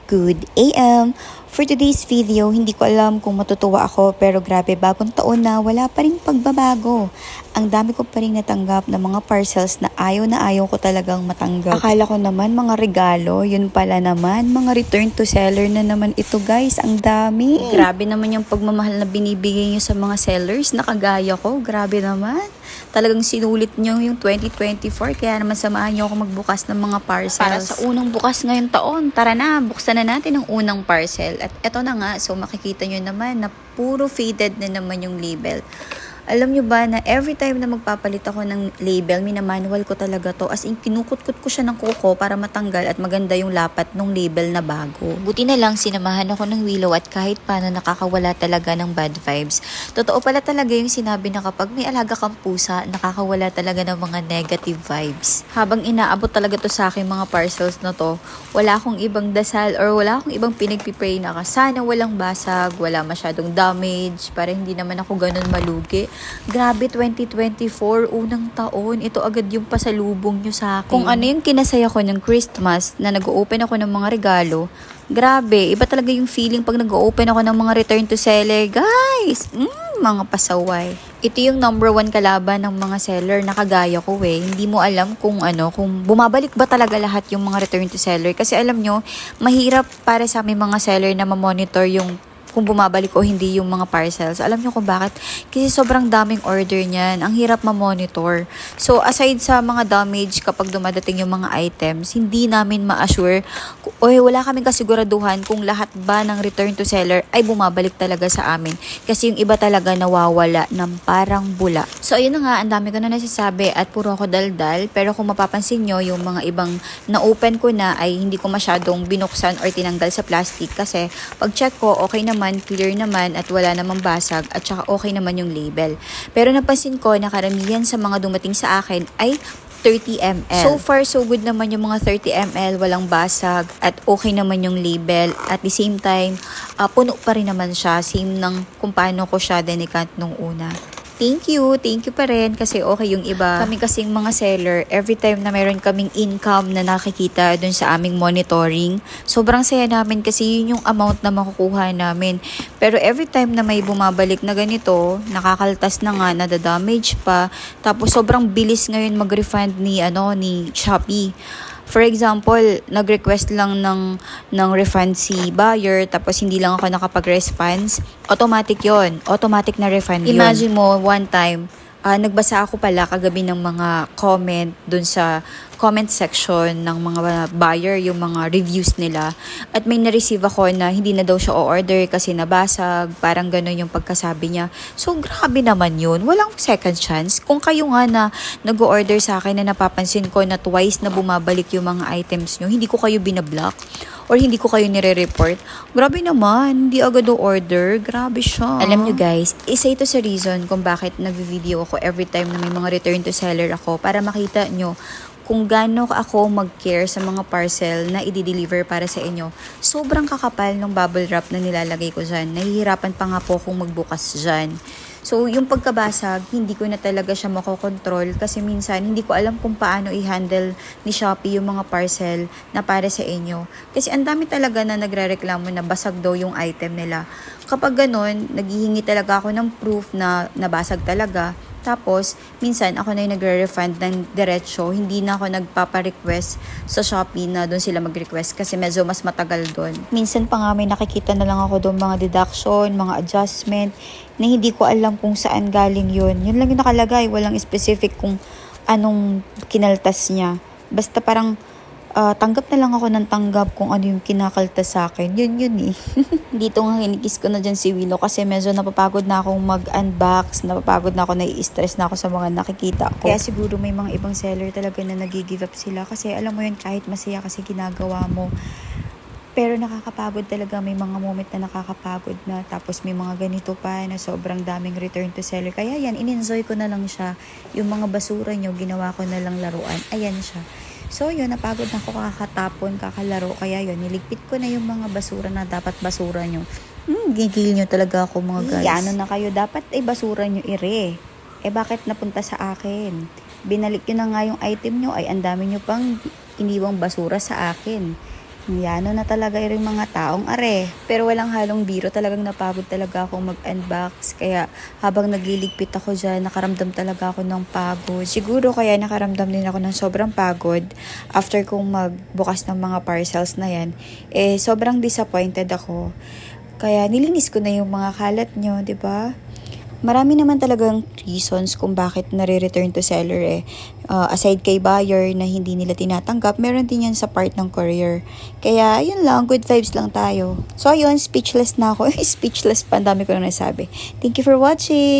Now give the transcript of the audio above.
Good AM! For today's video, hindi ko alam kung matutuwa ako pero grabe bagong taon na wala pa rin pagbabago. Ang dami ko pa rin natanggap na mga parcels na ayaw ko talagang matanggap. Akala ko naman mga regalo, yun pala naman mga return to seller na naman ito guys, ang dami. Grabe naman yung pagmamahal na binibigay nyo sa mga sellers na kagaya ko, grabe naman. Talagang sinulit nyo yung 2024 kaya naman samahan nyo ako magbukas ng mga parcels. Para sa unang bukas ngayong taon, tara na, buksan na natin ang unang parcel. At eto na nga, so makikita nyo naman na puro faded na naman yung label. Alam nyo ba na every time na magpapalit ako ng label, minamanual ko talaga to. As in, kinukut-kut ko siya ng kuko para matanggal at maganda yung lapat ng label na bago. Buti na lang, sinamahan ako ng Willow at kahit paano nakakawala talaga ng bad vibes. Totoo pala talaga yung sinabi na kapag may alaga kang pusa, nakakawala talaga ng mga negative vibes. Habang inaabot talaga to sa akin mga parcels na to, wala akong ibang dasal or wala akong ibang pinagpipray na sana walang basag, wala masyadong damage, para hindi naman ako ganun malugi. Grabe, 2024, unang taon. Ito agad yung pasalubong nyo sa akin. Kung ano yung kinasaya ko ng Christmas na nag-open ako ng mga regalo, grabe, iba talaga yung feeling pag nag-open ako ng mga return to seller. Guys, mga pasaway. Ito yung number 1 kalaban ng mga seller na kagaya ko eh. Hindi mo alam kung kung bumabalik ba talaga lahat yung mga return to seller. Kasi alam nyo, mahirap para sa aming mga seller na ma-monitor yung kung bumabalik o hindi yung mga parcels. Alam nyo kung bakit? Kasi sobrang daming order niyan. Ang hirap ma-monitor. So, aside sa mga damage kapag dumadating yung mga items, hindi namin ma-assure o wala kaming kasiguraduhan kung lahat ba ng return to seller ay bumabalik talaga sa amin. Kasi yung iba talaga nawawala ng parang bula. So, ayun na nga, ang dami ko na nasasabi at puro ako daldal. Pero kung mapapansin nyo, yung mga ibang na-open ko na ay hindi ko masyadong binuksan or tinanggal sa plastic kasi pag check ko, okay naman, clear naman at wala namang basag at saka okay naman yung label. Pero napansin ko na karamihan sa mga dumating sa akin ay 30 ml. So far, so good naman yung mga 30 ml, walang basag at okay naman yung label. At the same time, puno pa rin naman siya. Same ng kung paano ko siya dinikant nung una. Thank you pa rin kasi okay yung iba. Kami kasing mga seller, every time na meron kaming income na nakikita dun sa aming monitoring, sobrang saya namin kasi yun yung amount na makukuha namin. Pero every time na may bumabalik na ganito, nakakaltas na nga, nadadamage pa, tapos sobrang bilis ngayon mag-refund ni Shopee. For example, nag-request lang ng refund si buyer tapos hindi lang ako nakapag-response, automatic yon, automatic na refund yun. Imagine mo, one time, nagbasa ako pala kagabi ng mga comment dun sa comment section ng mga buyer, yung mga reviews nila. At may na-receive ako na hindi na daw siya o-order kasi nabasag, parang gano'n yung pagkasabi niya. So, grabe naman yun. Walang second chance. Kung kayo nga na nag-order sa akin na napapansin ko na twice na bumabalik yung mga items nyo, hindi ko kayo binablock or hindi ko kayo nire-report. Grabe naman, hindi agad o-order. Grabe siya. Alam nyo guys, isa ito sa reason kung bakit nag-video ako every time na may mga return to seller ako para makita nyo kung gaano ako mag-care sa mga parcel na i-deliver para sa inyo. Sobrang kakapal ng bubble wrap na nilalagay ko dyan. Nahihirapan pa nga po akong magbukas dyan. So, yung pagkabasag, hindi ko na talaga siya makokontrol kasi minsan hindi ko alam kung paano i-handle ni Shopee yung mga parcel na para sa inyo. Kasi ang dami talaga na nagrereklamo na basag daw yung item nila. Kapag ganun, naghihingi talaga ako ng proof na nabasag talaga. Tapos, minsan ako na yung nagre-refund ng diretsyo. Hindi na ako nagpapa-request sa Shopee na doon sila mag-request kasi medyo mas matagal doon. Minsan pa nga may nakikita na lang ako doon mga deduction, mga adjustment na hindi ko alam kung saan galing yun. Yun lang yung nakalagay. Walang specific kung anong kinaltas niya. Basta parang tanggap na lang ako ng tanggap kung ano yung kinakaltas sa akin. Yun eh. Dito nga kinikis ko na dyan si Willow kasi medyo napapagod na akong mag-unbox, napapagod na ako, nai-stress na ako sa mga nakikita ko. Kaya siguro may mga ibang seller talaga na nag-give up sila kasi alam mo yun, kahit masaya kasi ginagawa mo, pero nakakapagod talaga, may mga moment na nakakapagod na tapos may mga ganito pa na sobrang daming return to seller. Kaya yan, in-enjoy ko na lang siya. Yung mga basura nyo, ginawa ko na lang laruan. Ayan siya. So yun, napagod na ako kakatapon, kakalaro. Kaya yun, niligpit ko na yung mga basura na dapat basura nyo. Gigil nyo talaga ako mga guys. Ano na kayo, dapat ay basura nyo ire. Bakit napunta sa akin? Binalik nyo na nga yung item nyo, ay ang dami nyo pang iniwang basura sa akin. Yano na talaga yung mga taong are. Pero walang halong biro, talagang napagod talaga akong mag-unbox. Kaya habang nagliligpit ako dyan, nakaramdam talaga ako ng pagod. Siguro kaya nakaramdam din ako ng sobrang pagod after kong magbukas ng mga parcels na yan. Sobrang disappointed ako. Kaya nilinis ko na yung mga kalat nyo, 'di ba? Marami naman talagang reasons kung bakit nare-return to seller aside kay buyer na hindi nila tinatanggap, meron din yan sa part ng courier. Kaya, yun lang, good vibes lang tayo. So, ayun, speechless na ako. Speechless pa, ang dami ko nang nasabi. Thank you for watching!